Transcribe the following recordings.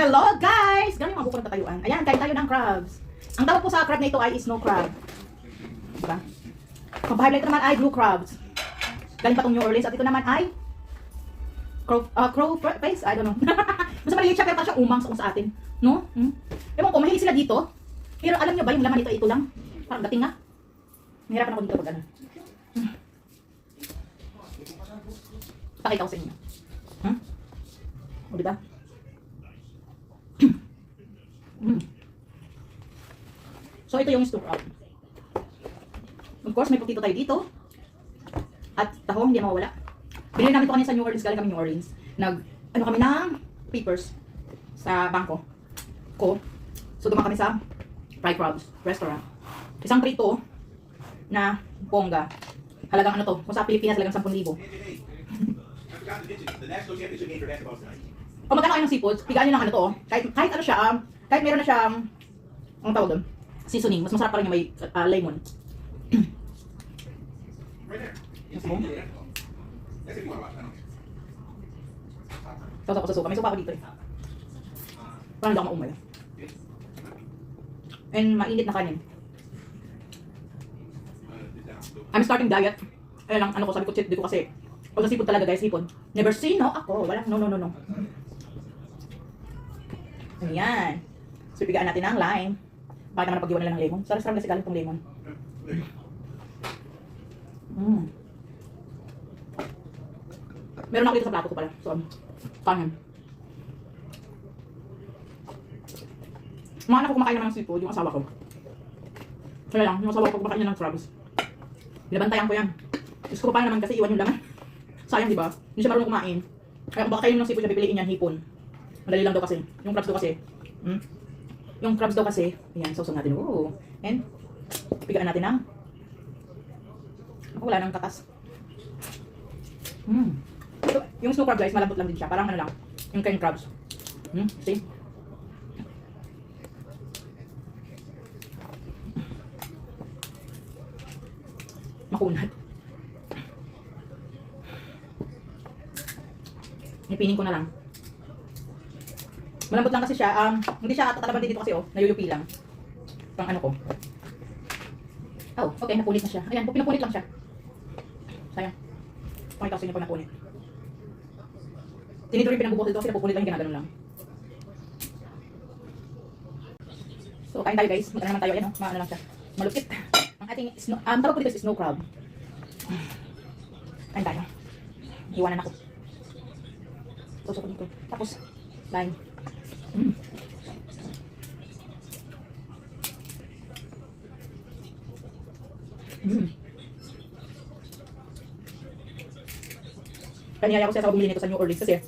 hello guys! Ganun yung mga bukod na tatayuan. Ayan, kain tayo ng crabs. Ang tawag po sa crab na ito ay snow crab. Diba? Pang-highlight naman ay blue crabs. Galing pa itong New Orleans. At ito naman ay crow face? I don't know. Basta maliit siya, pero parang siya umang sa atin. No? Ewan ko, mahilig sila dito. Pero alam nyo ba, yung laman nito, ito lang. Parang dating nga. Mahirapan ako dito pag ano. Pakita ko sa inyo. O, diba? So, ito yung stock out. Of course, may potato tayo dito. At taho, hindi mawawala. Binili namin ito kanina sa New Orleans. Galing kami New Orleans. Ano kami ng papers sa bangko ko. So, dumaan kami sa Fried Crabs Restaurant. Isang prito na bongga. Halagang ano to? Kung sa Pilipinas, halagang 10,000. Kung magkano kayo ng seafood, pigaan nyo lang ano to. Kahit ano siya, kahit meron na siyang, anong tawag doon? Seasoning. Mas masarap pa rin yung may lemon. Sausaw ko sa suka. May suka ako dito eh. Parang hindi ako maumay. And mainit na kanin. I'm starting diet. Ayan lang, ano ko, sabi ko, cheat dito kasi. Pag sa seafood talaga guys, seafood. Never seen, no? Ako, walang, no. Ayan. So, pigaan natin ang lime. Bakit naman napag-iwan nila ng lemon? Sarap-sarap kasi galing itong lemon. Meron ako dito sa plato ko pala. So, kanin. Mga anak ko kumakain naman ng seafood, yung asawa ko. Kaya lang, yung asawa ko kumakain niya ng crabs. Binabantayan ko yan. Diyos ko pa naman kasi iwan yung laman. Sayang, di ba? Hindi siya marunong kumain. Kaya kung baka kayo ng seafood na pipiliin yan, hipon. Madali lang daw kasi. Yung crabs daw kasi. Yung crabs daw kasi. Ayan, sausaw natin. Oo. And, pigaan natin ng. Ako wala nang katas. So, yung snow crab guys, malambot lang din siya. Parang ano lang. Yung king crabs. See? Makunat. Ipining ko na lang. Malambot lang kasi siya. Hindi siya tatalaban din dito kasi oh. Nayuyupi lang. Pang ano ko. Oh, okay. Napunit na siya. Ayan, pinapunit lang siya. Sayang. Pakita ko sa inyo pag napunit. Tinito rin pinagbubukas dito kasi napupunit lang yung ginaganon lang. So, kain tayo guys. Magkano naman tayo. Ayan oh. Maano lang siya. Malupit. Ang ating snow, tawag ko dito is snow crab. Kain tayo. Iwanan ako. Tusok ko dito. Tapos, lime. Kanya ako siya sa bumili nito sa New Orleans kasi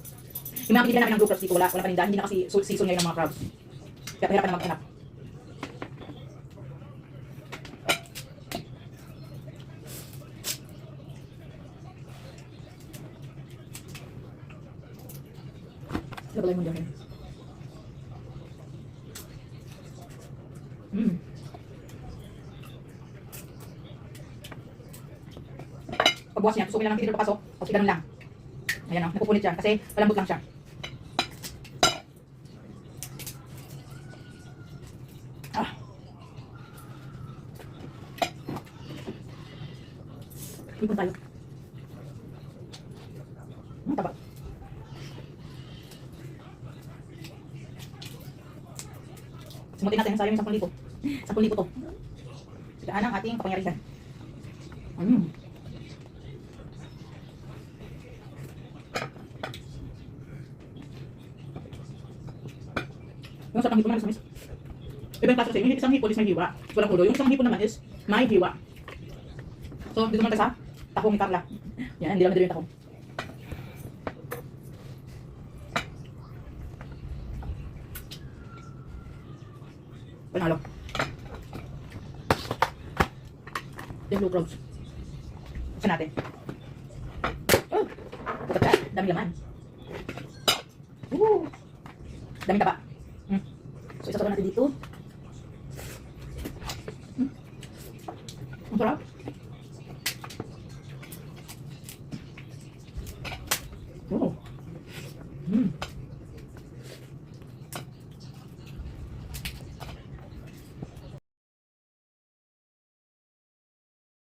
yung mga pinili namin ng blue crabs dito wala pa rin dahil hindi na kasi season ngayon ng mga crabs. Kaya pahirapan na mag-anak. Nabalay mo dyan. Pagbukas niya, tusukin lang ng pinito papasok. O, ganun lang. Ayan o, napupunit siya. Kasi malambot lang siya. Ipon tayo. Taba. Simutin natin, sayang yung 10,000. 10,000 to. Sigaan ang ating kapangyarihan. Yung sarap ng hipon naman, samis. Ibang klase kasi, yung isang hipon is may hiwa. Walang ulo. Yung isang hipon naman is may hiwa. So, dito naman tayo sa tahong ni Carla. Yan, hindi lang madali yung tahong. Panalo. Yung blue crabs. Buksan natin. Oh! Bukat ka. Dami laman. Dami taba. So, isasabaw natin dito. Ang sarap.